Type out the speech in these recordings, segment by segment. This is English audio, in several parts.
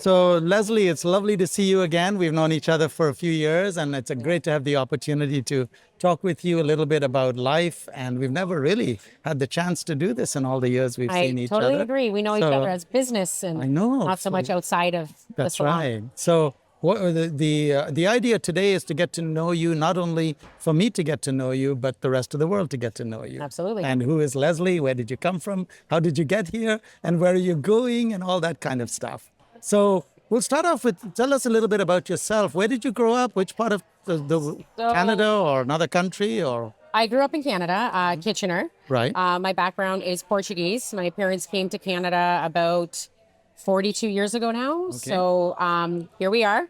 So, Lesley, it's lovely to see you again. We've known each other for a few years, and it's great to have the opportunity to talk with you a little bit about life. And we've never really had the chance to do this in all the years we've seen I each totally other. agree. We know each other as business and I know. not so much outside of the That's salon. right. So, what the idea today is to get to know you, not only for me to get to know you, but the rest of the world to get to know you. Absolutely. And who is Lesley? Where did you come from? How did you get here? And where are you going? And all that kind of stuff. So we'll start off with, tell us a little bit about yourself. Where did you grow up? Which part of the Canada or another country? Or I grew up in Canada, Kitchener. right? My background is Portuguese. My parents came to Canada about 42 years ago now. So here we are.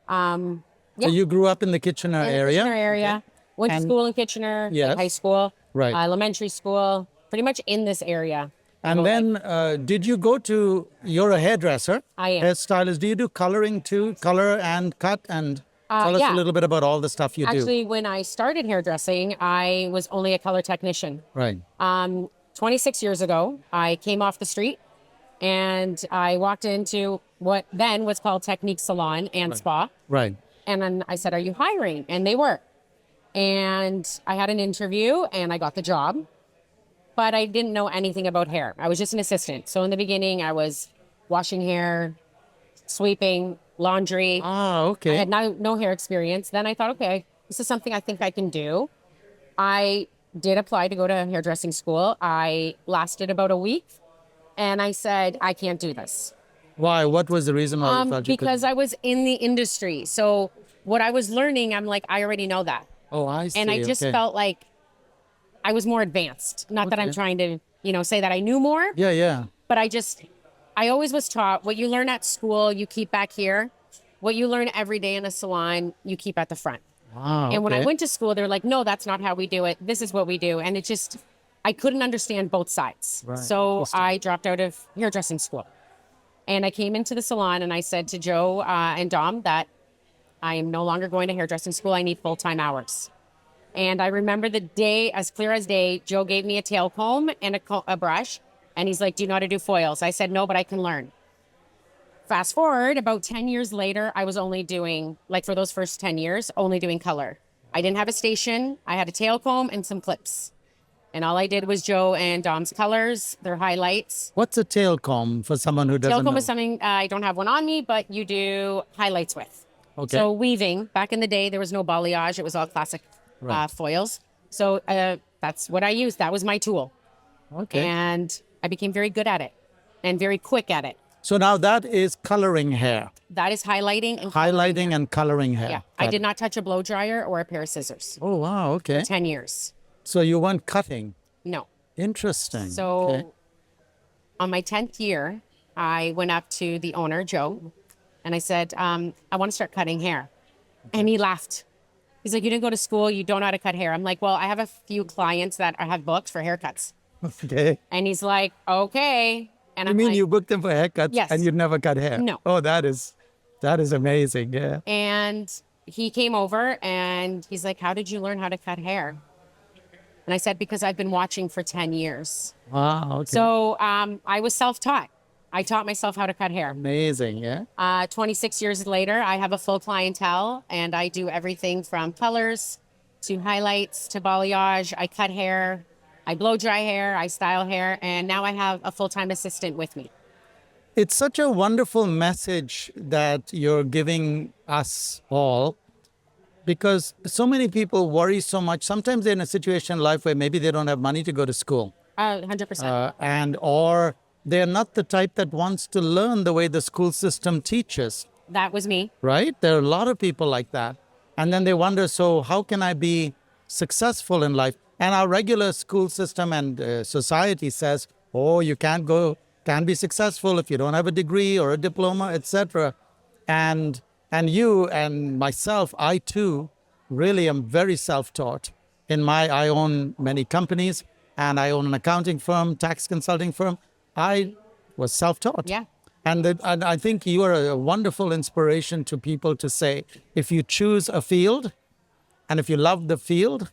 So you grew up in the Kitchener In the area? Kitchener area. Went to school in Kitchener, Yes. high school, Right. elementary school, pretty much in this area. And then did you go to, you're a hairdresser? I am. Hairstylist. Do you do coloring too? Color and cut? And tell us a yeah. little bit about all the stuff you do. Actually, when I started hairdressing, I was only a color technician. Right. 26 years ago, I came off the street and I walked into what then was called Teknik Salon and Spa. Right. And then I said, "Are you hiring?" And they were. And I had an interview and I got the job, but I didn't know anything about hair. I was just an assistant. So in the beginning, I was washing hair, sweeping, laundry. Ah, I okay. had no hair experience. Then I thought, okay, this is something I think I can do. I did apply to go to hairdressing school. I lasted about a week and I said, I can't do this. Why? What was the reason why you thought you could? Because I was in the industry. So what I was learning, I'm like, I already know that. Oh, I see. And I just okay. felt like I was more advanced. Not that I'm Okay. trying to, say that I knew more, Yeah, yeah. but I always was taught what you learn at school, you keep back here. What you learn every day in a salon, you keep at the front. Wow. And when I okay. went to school, they're like, no, that's not how we do it. This is what we do. And I couldn't understand both sides. Right. So I dropped out of hairdressing school. And I came into the salon and I said to Joe and Dom that I am no longer going to hairdressing school. I need full-time hours. And I remember the day, as clear as day, Joe gave me a tail comb and a brush. And he's like, do you know how to do foils? I said, no, but I can learn. Fast forward, about 10 years later, I was only doing, for those first 10 years, only doing color. I didn't have a station. I had a tail comb and some clips. And all I did was Joe and Dom's colors, their highlights. What's a tail comb for someone who doesn't Tail comb know? is something I don't have one on me, but you do highlights with. Okay. So weaving, back in the day, there was no balayage. It was all classic foils. So that's what I used. That was my tool. Okay. And I became very good at it and very quick at it. So now that is coloring hair. That is highlighting and Highlighting and coloring hair. Yeah, I did not touch a blow dryer or a pair of scissors. Oh, wow. Okay. 10 years. So you weren't cutting. No. Interesting. So okay. on my 10th year, I went up to the owner, Joe, and I said, I want to start cutting hair. And he laughed. He's like, you didn't go to school. You don't know how to cut hair. I'm like, well, I have a few clients that I have booked for haircuts. Okay. And he's like, okay. And You I'm mean like, you booked them for haircuts Yes. and you'd never cut hair? No. Oh, that is amazing. Yeah. And he came over and he's like, how did you learn how to cut hair? And I said, because I've been watching for 10 years. Wow. Okay. So I was self-taught. I taught myself how to cut hair. Amazing. Yeah. 26 years later, I have a full clientele and I do everything from colors to highlights to balayage. I cut hair, I blow dry hair, I style hair, and now I have a full-time assistant with me. It's such a wonderful message that you're giving us all, because so many people worry so much. Sometimes they're in a situation in life where maybe they don't have money to go to school. 100%. Or they're not the type that wants to learn the way the school system teaches, That was me. right? There are a lot of people like that. And then they wonder, so how can I be successful in life? And our regular school system and society says, oh, you can't be successful if you don't have a degree or a diploma, etc. And you and myself, I too, really am very self-taught. I own many companies and I own an accounting firm, tax consulting firm. I was self-taught. Yeah. And I think you are a wonderful inspiration to people to say, if you choose a field and if you love the field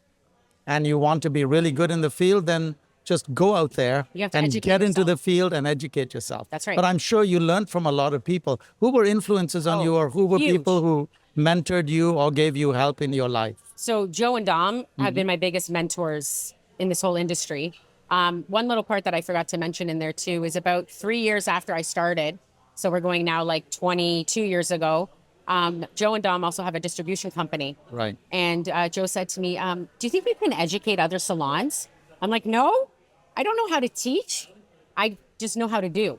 and you want to be really good in the field, then just go out there You have to and educate get into yourself. the field and educate yourself. That's right. But I'm sure you learned from a lot of people. Who were influences on Oh, you, or who were huge. people who mentored you or gave you help in your life? So Joe and Dom Mm-hmm. have been my biggest mentors in this whole industry. One little part that I forgot to mention in there too is about 3 years after I started. So we're going now like 22 years ago. Joe and Dom also have a distribution company. Right. And Joe said to me, do you think we can educate other salons? I'm like, no, I don't know how to teach. I just know how to do.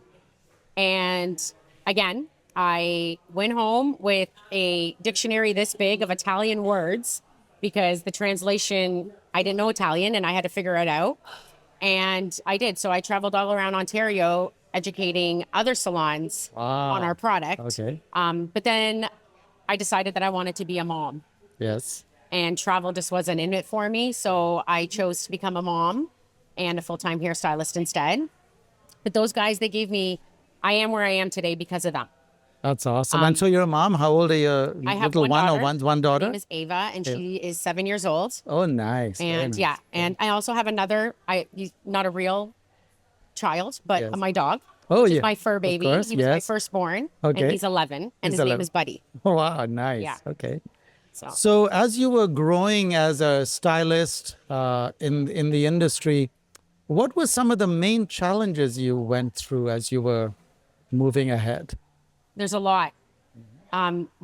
And again, I went home with a dictionary this big of Italian words because the translation, I didn't know Italian and I had to figure it out. And I did. So I traveled all around Ontario educating other salons on our product. Okay. But then I decided that I wanted to be a mom, Yes. and travel just wasn't in it for me. So I chose to become a mom and a full-time hairstylist instead. But those guys, they gave me, I am where I am today because of them. That's awesome. And so you're a mom. How old are your I have little one one daughter. or one Her daughter? name is Ava, and she is 7 years old. Oh, nice. Very And nice. yeah, and I also have another, he's not a real child, but Yes. my dog. Oh, which is yeah. my fur Of baby. course, He was my yes. firstborn, Okay. and he's 11, and He's his name 11. is Buddy. Oh, wow. Nice. Yeah. Okay. So So, as you were growing as a stylist in the industry, what were some of the main challenges you went through as you were moving ahead? there's a lot.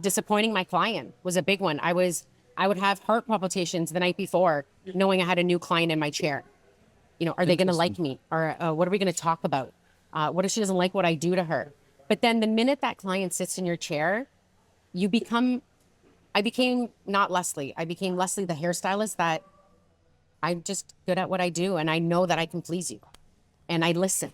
Disappointing my client was a big one. I would have heart palpitations the night before, knowing I had a new client in my chair. You know, are they going to like me? Or what are we going to talk about? What if she doesn't like what I do to her? But then the minute that client sits in your chair, I became not Lesley. I became Lesley, the hairstylist, that I'm just good at what I do. And I know that I can please you. And I listen.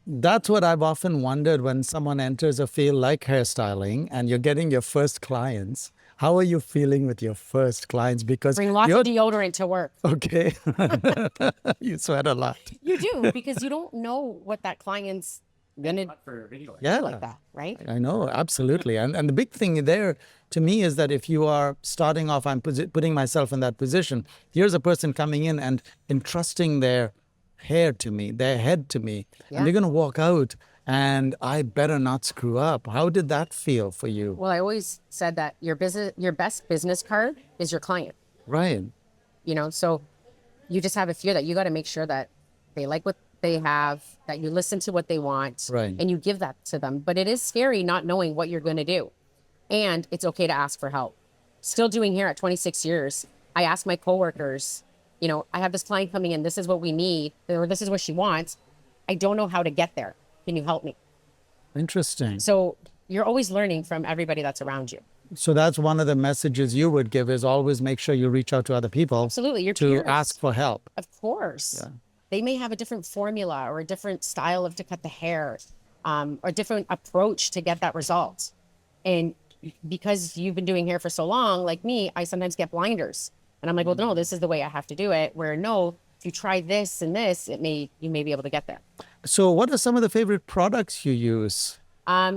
That's what I've often wondered when someone enters a field like hairstyling and you're getting your first clients. How are you feeling with your first clients? Because Bring lots you're of deodorant to work. okay. You sweat a lot. You do, because you don't know what that client's going to Yeah. like that, right? I know, absolutely. And the big thing there to me is that if you are starting off, I'm putting myself in that position. Here's a person coming in and entrusting their hair to me, their head to me, Yeah. and they're going to walk out and I better not screw up. How did that feel for you? Well, I always said that your best business card is your client, Right. you know? So you just have a fear that you got to make sure that they like what they have, that you listen to what they want, Right. and you give that to them. But it is scary not knowing what you're going to do. And it's okay to ask for help. Still doing hair at 26 years, I ask my coworkers, you know, I have this client coming in, this is what we need, or this is what she wants. I don't know how to get there. Can you help me? Interesting. So you're always learning from everybody that's around you. So that's one of the messages you would give is always make sure you reach out to other people Absolutely. Your to peers. ask for help. Of course. They may have a different formula or a different style of to cut the hair, or a different approach to get that result. And because you've been doing hair for so long, like me, I sometimes get blinders. And I'm like, well, no, this is the way I have to do it. Where no, if you try this and this, you may be able to get there. So what are some of the favorite products you use?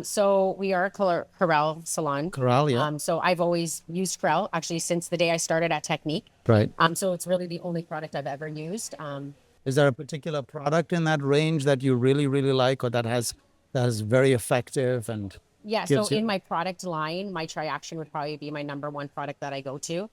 So we are a Corel salon. Corel, yeah. So I've always used Corel actually since the day I started at Teknik. Right. So it's really the only product I've ever used. Is there a particular product in that range that you really, really like or that is very effective and Yeah, so gives you- in my product line, my Tri-Action would probably be my number one product that I go to.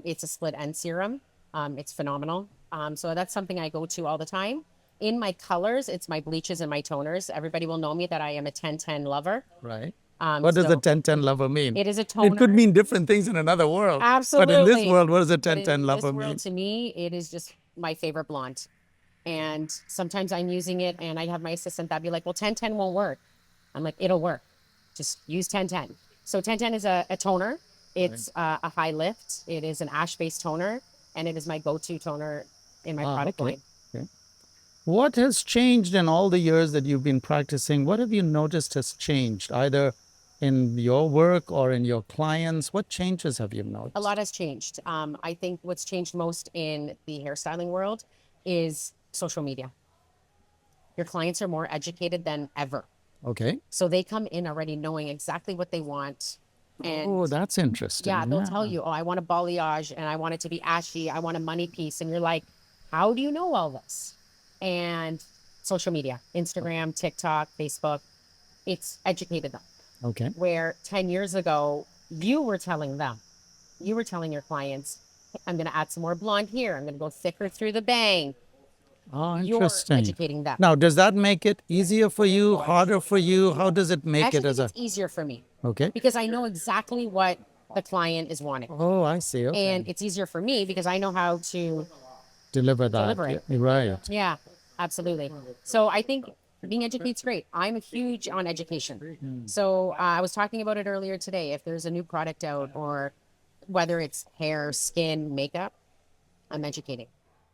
It's a split end serum. It's phenomenal. So that's something I go to all the time. In my colors, it's my bleaches and my toners. Everybody will know me that I am a 10-10 lover. Right. What does so a 10-10 lover mean? It is a toner. It could mean different things in another world. Absolutely. But in this world, what does a But 10-10 in lover this world, mean? to me, it is just my favorite blonde. And sometimes I'm using it and I have my assistant that'd be like, well, 10-10 won't work. I'm like, it'll work. Just use 10-10. So 10-10 is a toner. It's a high lift. It is an ash-based toner. And it is my go-to toner in my product okay. line. Okay. What has changed in all the years that you've been practicing? What have you noticed has changed, either in your work or in your clients? What changes have you noticed? A lot has changed. I think what's changed most in the hairstyling world is social media. Your clients are more educated than ever. Okay. So they come in already knowing exactly what they want. And Oh, that's interesting. yeah, they'll tell you, oh, I want a balayage and I want it to be ashy. I want a money piece. And you're like, how do you know all this? and social media, Instagram, TikTok, Facebook. It's educated them. Okay. Where 10 years ago, you were telling them, you were telling your clients, I'm going to add some more blonde here. I'm going to go thicker through the bang. Oh, You're interesting. educating them. Now, does that make it easier for you, harder for you? How does it I make actually it as think a... it's easier for me Okay. because I know exactly what the client is wanting. Oh, I see. Okay. And it's easier for me because I know how to Deliver that. deliver it. Yeah, right. Yeah, absolutely. So I think being educated's great. I'm huge on education. So I was talking about it earlier today. If there's a new product out, or whether it's hair, skin, makeup, I'm educating.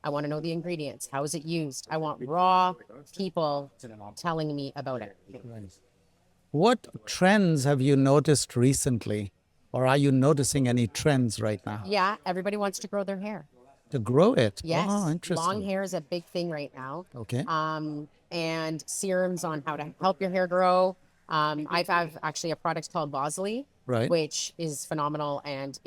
I want to know the ingredients. How is it used? I want raw people telling me about it. What trends have you noticed recently? Or are you noticing any trends right now? Yeah, everybody wants to grow their hair. To grow it? Yes, Oh, interesting. long hair is a big thing right now. Okay. And serums on how to help your hair grow. I have actually a product called Bosley, Right. which is phenomenal, and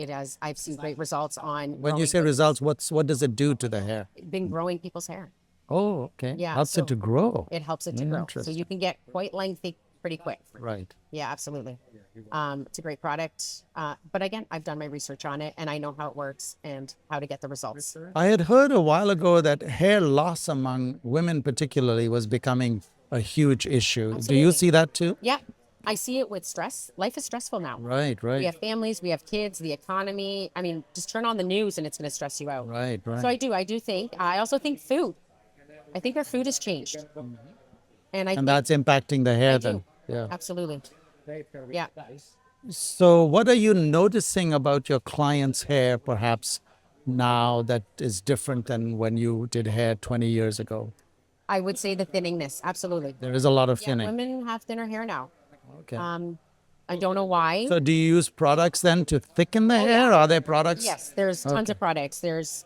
I've seen great results on When you say results, what does it do to the hair? been growing people's hair. Oh, okay. Yeah, Helps it so to grow. It helps it to grow, so Interesting. you can get quite lengthy pretty quick. Right. Yeah, absolutely. It's a great product, but again, I've done my research on it, and I know how it works and how to get the results. I had heard a while ago that hair loss among women particularly was becoming a huge issue. Do you Absolutely. see that too? Yeah, I see it with stress. Life is stressful now. Right, We right. have families, we have kids, the economy. I mean, just turn on the news and it's going to stress you out. Right, right. So I do think. I also think food. I think our food has changed, and I And think that's impacting the hair I then. do. Yeah. Absolutely. Yeah. So, what are you noticing about your client's hair perhaps now that is different than when you did hair 20 years ago? I would say the thinningness. Absolutely. There is a lot of Yeah, thinning. women have thinner hair now. Okay. I don't know why. So, do you use products then to thicken the hair? Are there products? Yes, there's tons of products. There's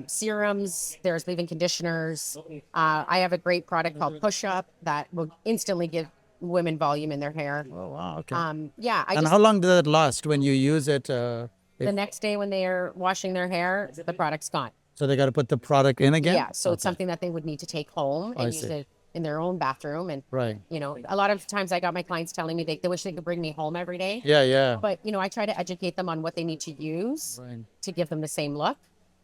serums, there's leave-in conditioners. I have a great product called Push Up that will instantly give women volume in their hair. Oh, wow. Okay. Yeah, I And just how long does it last when you use it? the next day when they're washing their hair, the product's gone. So, they got to put the product in again? Yeah, so it's something that they would need to take home and use see. it in their own bathroom. And Right. a lot of times I got my clients telling me they wish they could bring me home every day. Yeah, yeah. But I try to educate them on what they need to use Right. to give them the same look.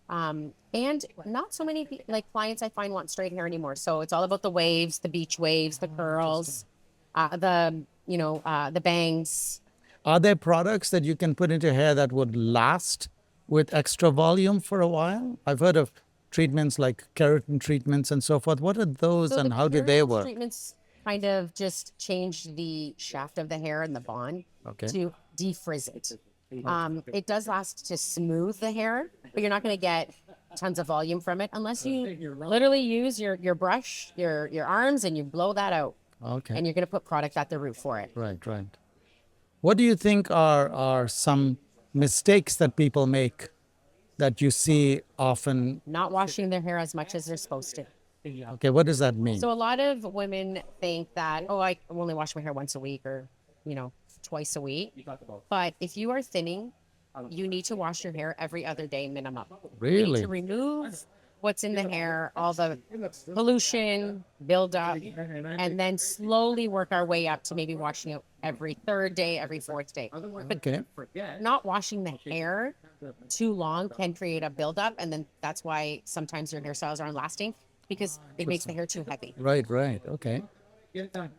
And not so many clients I find want straight hair anymore. So it's all about the waves, the beach waves, the curls, the bangs. Are there products that you can put into hair that would last with extra volume for a while? I've heard of treatments like keratin treatments and so forth. What are those So and the how do they keratin work? treatments kind of just change the shaft of the hair and the bond Okay. to defrizz it. It does last to smooth the hair, but you're not going to get tons of volume from it unless you literally use your brush, your arms, and you blow that out. Okay. And you're going to put product at the root for it. Right, right. What do you think are some mistakes that people make that you see often? Not washing their hair as much as they're supposed to. Okay, what does that mean? So a lot of women think that, I only wash my hair once a week or, twice a week. But if you are thinning, you need to wash your hair every other day minimum. You need Really? to remove what's in the hair, all the pollution, build up, and then slowly work our way up to maybe washing it every third day, every fourth day. But Okay. not washing the hair too long can create a buildup, and then that's why sometimes your hairstyles aren't lasting because it makes the hair too heavy. Right, right. Okay.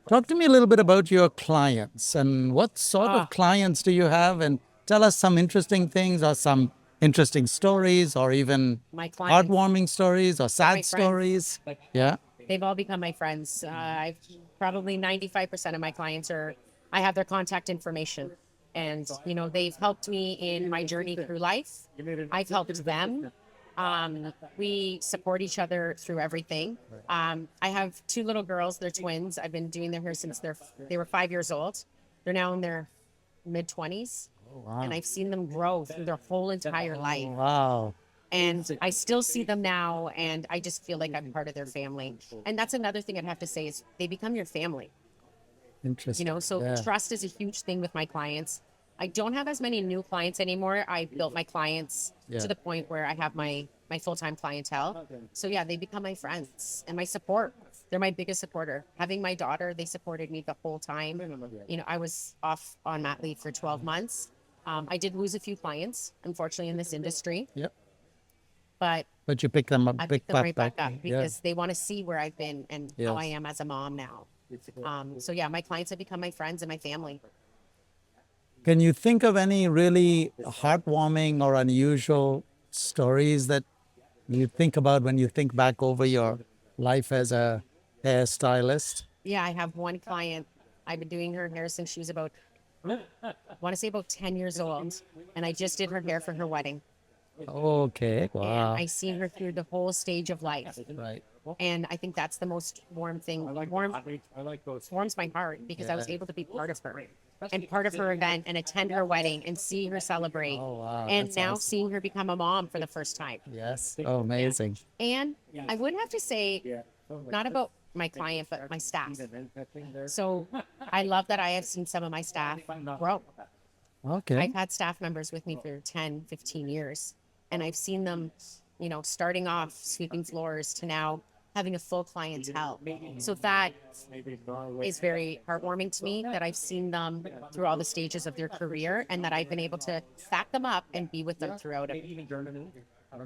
Talk to me a little bit about your clients and what sort of clients do you have, and tell us some interesting things or some interesting stories or even My clients, heartwarming stories or sad friends. stories. Yeah. they've all become my friends. I've probably 95% of my clients I have their contact information. And, they've helped me in my journey through life. I've helped them. We support each other through everything. I have two little girls. They're twins. I've been doing their hair since they were 5 years old. They're now in their mid-20s. Wow. And I've seen them grow through their whole entire life. Wow. And I still see them now, and I just feel like I'm part of their family. And that's another thing I'd have to say is they become your family. Interesting. So Yeah. trust is a huge thing with my clients. I don't have as many new clients anymore. I built my clients Yeah. to the point where I have my my full-time clientele. So yeah, they become my friends and my support. They're my biggest supporter. Having my daughter, they supported me the whole time. I was off on mat leave for 12 months. I did lose a few clients, unfortunately, in this industry, Yep. but But you pick them up, I pick picked them right back. back up Yeah. because they want to see where I've been and how I Yes. am as a mom now. So yeah, my clients have become my friends and my family. Can you think of any really heartwarming or unusual stories that you think about when you think back over your life as a hairstylist? Yeah, I have one client. I've been doing her hair since she was about, I want to say about 10 years old. And I just did her hair for her wedding. Okay. And Wow. I seen her through the whole stage of life. Right. And I think that's the most warm thing. Warms my heart because I was able to be part of her and part of her event and attend her wedding and see her celebrate. Oh, wow. And That's now awesome. seeing her become a mom for the first time. Yes. Oh, amazing. And I would have to say, not about my client, but my staff. So I love that I have seen some of my staff grow. Okay. I've had staff members with me for 10, 15 years, and I've seen them, starting off sweeping floors to now having a full clientele. So that is very heartwarming to me that I've seen them through all the stages of their career and that I've been able to back them up and be with them throughout it.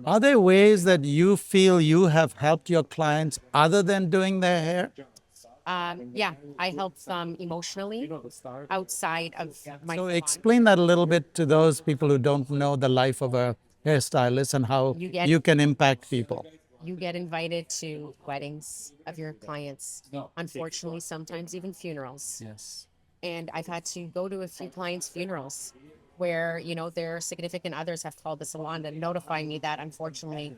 Are there ways that you feel you have helped your clients other than doing their hair? Yeah, I help them emotionally outside of my So salon. explain that a little bit to those people who don't know the life of a hairstylist and how You get- you can impact people. You get invited to weddings of your clients, unfortunately, sometimes even funerals. Yes. And I've had to go to a few clients' funerals where, their significant others have called the salon to notify me that unfortunately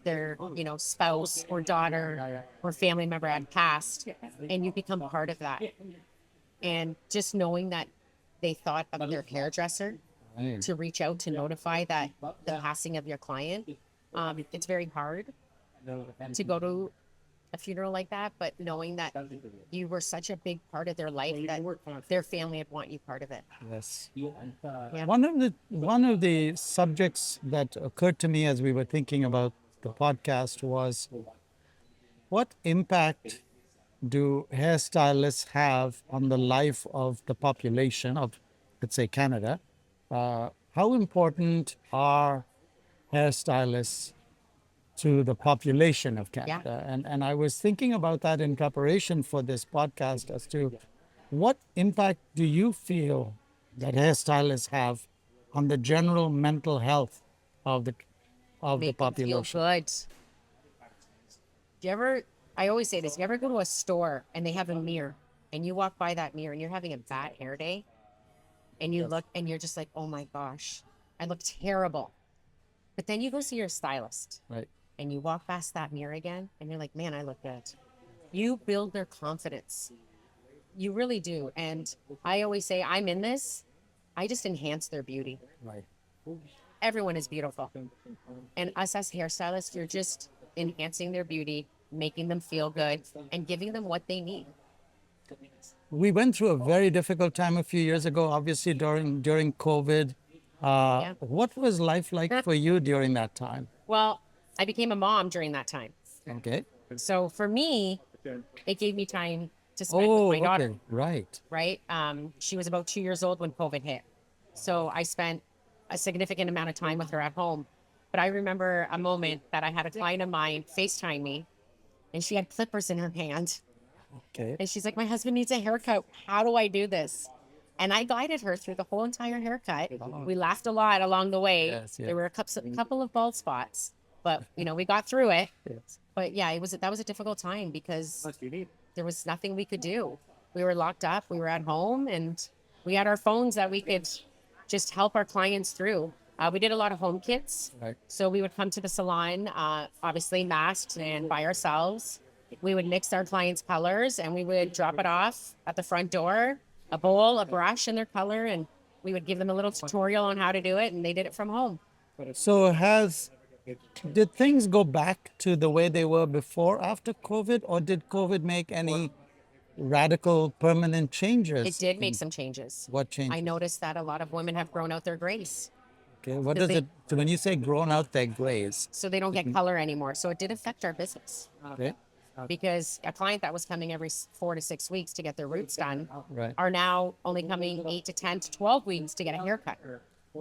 their, spouse or daughter or family member had passed. And you become part of that. And just knowing that they thought of their hairdresser Right. to reach out to notify that the passing of your client, it's very hard to go to a funeral like that, but knowing that you were such a big part of their life that their family would want you part of it. Yes. Yeah. One of the subjects that occurred to me as we were thinking about the podcast was what impact do hairstylists have on the life of the population of, let's say, Canada? How important are hairstylists to the population of Canada? And I was thinking about that in preparation for this podcast as to what impact do you feel that hairstylists have on the general mental health of the Make them feel population? good. Do you ever, I always say this, you ever go to a store and they have a mirror and you walk by that mirror and you're having a bad hair day and you look and you're just like, oh my gosh, I look terrible. But then you go see your stylist Right. and you walk past that mirror again and you're like, man, I look good. You build their confidence. You really do. And I always say, I'm in this. I just enhance their beauty. Right. Everyone is beautiful. And us as hairstylists, you're just enhancing their beauty, making them feel good, and giving them what they need. We went through a very difficult time a few years ago, obviously during COVID. What was life like for you during that time? Well, I became a mom during that time. Okay. So for me, it gave me time to spend Oh, with my daughter. okay. Right. Right? She was about 2 years old when COVID hit. So I spent a significant amount of time with her at home. But I remember a moment that I had a client of mine FaceTime me, and she had clippers in her hand. Okay. And she's like, my husband needs a haircut. How do I do this? And I guided her through the whole entire haircut. We laughed a lot along the way. Yes, yeah. There were a couple of bald spots, but we got through it. Yes. But yeah, that was a difficult time because there was nothing we could do. We were locked up. We were at home, and we had our phones that we could just help our clients through. We did a lot of home kits. Right. So we would come to the salon, obviously masked and by ourselves. We would mix our clients' colors and we would drop it off at the front door, a bowl, a brush, and their color. And we would give them a little tutorial on how to do it. And they did it from home. So did things go back to the way they were before after COVID, or did COVID make any radical permanent changes? It did make some changes. What changes? I noticed that a lot of women have grown out their grace. Okay. What 'Cause does it, so when you say grown out, they're grays. so they don't get color anymore. So it did affect our business Okay. because a client that was coming every 4 to 6 weeks to get their roots done Right. are now only coming 8 to 10 to 12 weeks to get a haircut.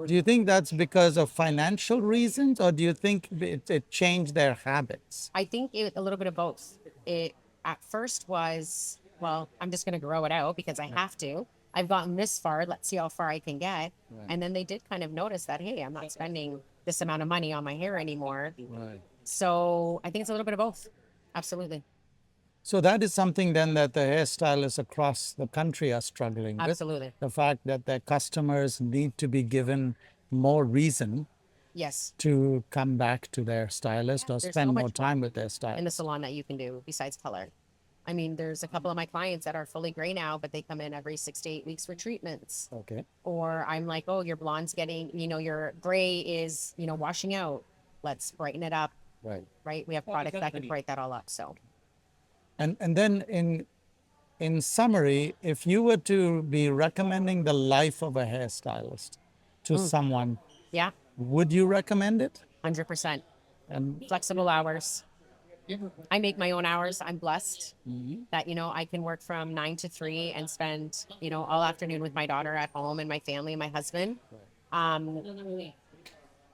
Do you think that's because of financial reasons, or do you think it changed their habits? I think a little bit of both. It at first was, well, I'm just going to grow it out because I have to. I've gotten this far. Let's see how far I can get. And then they did kind of notice that, hey, I'm not spending this amount of money on my hair anymore. Right. So I think it's a little bit of both. Absolutely. So that is something then that the hairstylists across the country are struggling with. Absolutely. The fact that their customers need to be given more reason Yes. to come back to their stylist or There's so spend more much time with their in the stylist. salon that you can do besides color. I mean, there's a couple of my clients that are fully gray now, but they come in every 6 to 8 weeks for treatments. Okay. Or I'm like, oh, your blonde's getting, your gray is, washing out. Let's brighten it up, Right. right? We have products that can brighten that all up. So And then in summary, if you were to be recommending the life of a hairstylist to someone, yeah, would you recommend it? 100%. And Flexible hours. I make my own hours. I'm blessed that, I can work from 9 to 3 and spend, all afternoon with my daughter at home and my family and my husband.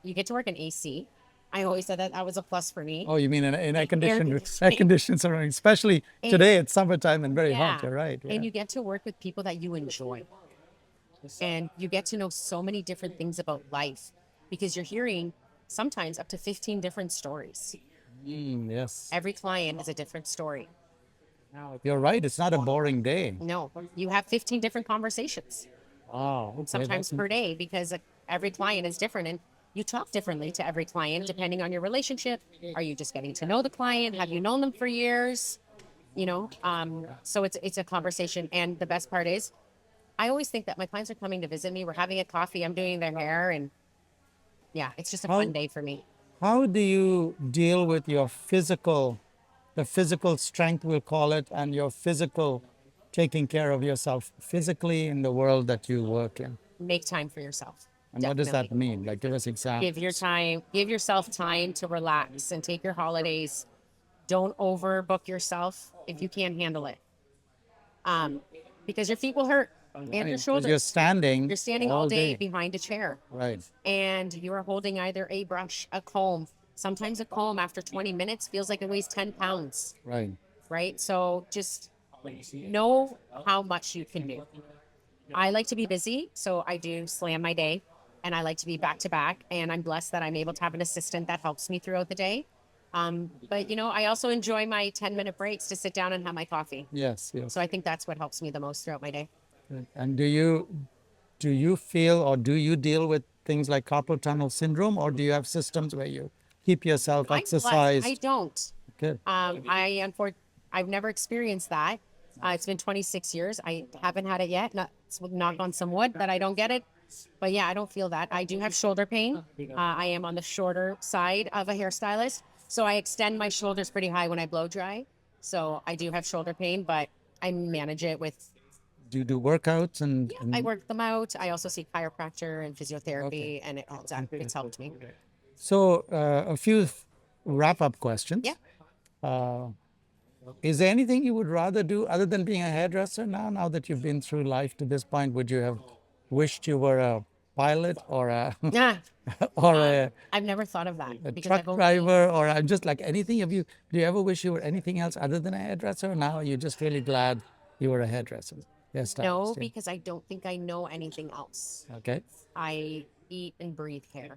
You get to work in AC. I always said that was a plus for me. oh, you mean in air conditioned conditioning. surroundings, especially today it's summertime and very hot. Yeah. You're right. Yeah. And you get to work with people that you enjoy. And you get to know so many different things about life because you're hearing sometimes up to 15 different stories. Yes. Every client is a different story. You're right. It's not a boring day. No, you have 15 different conversations, Oh, okay. sometimes per day, because every client is different and you talk differently to every client depending on your relationship. Are you just getting to know the client? Have you known them for years? So it's a conversation. And the best part is, I always think that my clients are coming to visit me. We're having a coffee. I'm doing their hair, and yeah, it's just a fun day for me. How do you deal with your the physical strength, we'll call it, and your physical taking care of yourself physically in the world that you work in? Make time for yourself. And what does that Definitely. mean? Like, give us examples. Give yourself time to relax and take your holidays. Don't overbook yourself if you can't handle it. Because your feet will hurt and your Because shoulders. you're standing all day behind a chair, Right. and you are holding either a brush, a comb. Sometimes a comb after 20 minutes feels like it weighs 10 pounds, Right. right? So just know how much you can do. I like to be busy, so I do slam my day, and I like to be back to back. And I'm blessed that I'm able to have an assistant that helps me throughout the day. But I also enjoy my 10-minute breaks to sit down and have my coffee. Yes. Yes. So I think that's what helps me the most throughout my day. And do you feel, or do you deal with things like carpal tunnel syndrome, or do you have systems where you keep yourself I'm blessed. exercised? I don't. Good. I've never experienced that. It's been 26 years. I haven't had it yet. Knock on some wood that I don't get it. But yeah, I don't feel that. I do have shoulder pain. I am on the shorter side of a hairstylist. So I extend my shoulders pretty high when I blow dry. So I do have shoulder pain, but I manage it with, Do you do workouts and I work them out. I also see chiropractor and physiotherapy, and it's helped me. So a few wrap-up questions. Yeah. Is there anything you would rather do other than being a hairdresser now? Now that you've been through life to this point, would you have wished you were a pilot or a Yeah. or a I've never thought of that because truck I've only, driver, or I'm just like anything? Do you ever wish you were anything else other than a hairdresser? Now you're just really glad you were a hairdresser. Yes, no, because I don't think I know anything else. Okay. I eat and breathe hair.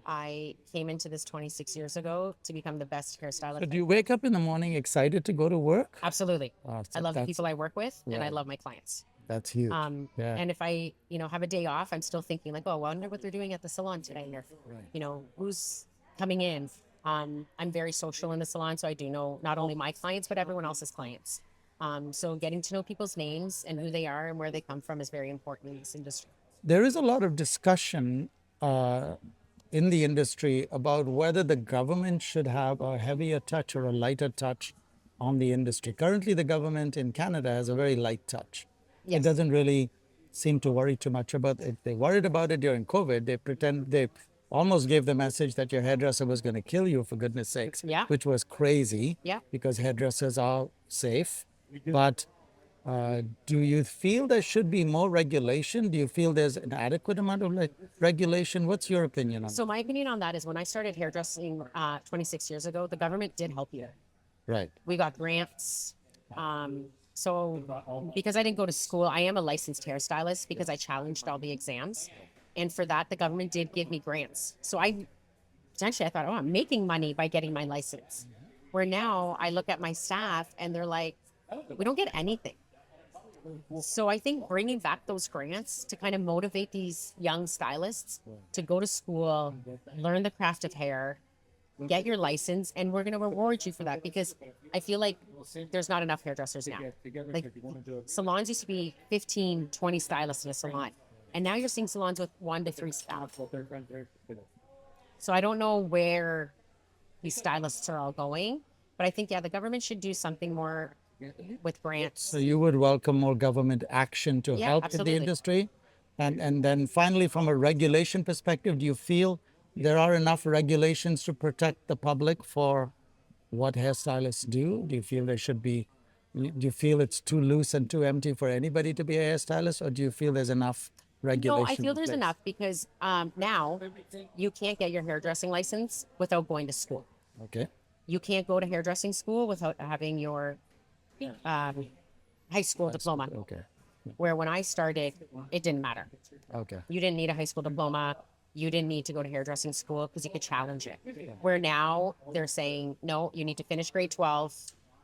I came into this 26 years ago to become the best hairstylist. So do you wake up in the morning excited to go to work? Absolutely. Oh, I love the that's- people I work with, and I right. love my clients. That's huge. Yeah. And if I, have a day off, I'm still thinking like, oh, I wonder what they're doing at the salon today. Or, who's coming in. I'm very social in the salon, so I do know not only my clients, but everyone else's clients. So getting to know people's names and who they are and where they come from is very important in this industry. There is a lot of discussion in the industry about whether the government should have a heavier touch or a lighter touch on the industry. Currently, the government in Canada has a very light touch. It Yes. doesn't really seem to worry too much about it. They worried about it during COVID. They almost gave the message that your hairdresser was going to kill you, for goodness sakes, Yeah. which was crazy Yeah. because hairdressers are safe. But do you feel there should be more regulation? Do you feel there's an adequate amount of regulation? What's your opinion on So my opinion on that is when I started hairdressing 26 years ago, the government did help you. Right. We got grants. So because I didn't go to school, I am a licensed hairstylist because I challenged all the exams. And for that, the government did give me grants. So I thought, oh, I'm making money by getting my license. Where now I look at my staff and they're like, we don't get anything. So I think bringing back those grants to kind of motivate these young stylists to go to school, learn the craft of hair, get your license, and we're going to reward you for that because I feel like there's not enough hairdressers now. Like salons used to be 15, 20 stylists in a salon. And now you're seeing salons with 1 to 3 staff. So I don't know where these stylists are all going, but I think, yeah, the government should do something more with grants. So you would welcome more government action to Yeah, help in absolutely. the industry? And then finally, from a regulation perspective, do you feel there are enough regulations to protect the public for what hairstylists do? Do you feel there should be, do you feel it's too loose and too empty for anybody to be a hairstylist, or do you feel there's enough regulation? No, I feel in there's place? enough because now you can't get your hairdressing license without going to school. Okay. You can't go to hairdressing school without having your high school diploma. Okay. Where when I started, it didn't matter. Okay. You didn't need a high school diploma. You didn't need to go to hairdressing school because you could challenge it. Where now they're saying, no, you need to finish grade 12.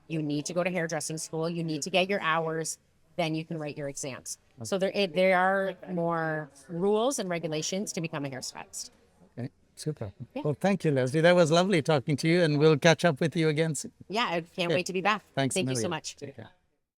You need to go to hairdressing school. You need to get your hours. Then you can write your exams. So there are more rules and regulations to become a hairstylist. Okay. Super. Well, thank you, Lesley. That was lovely talking to you, and we'll catch up with you again soon. Yeah, I can't wait to be back. Thanks a Thank you so million. much. Take care.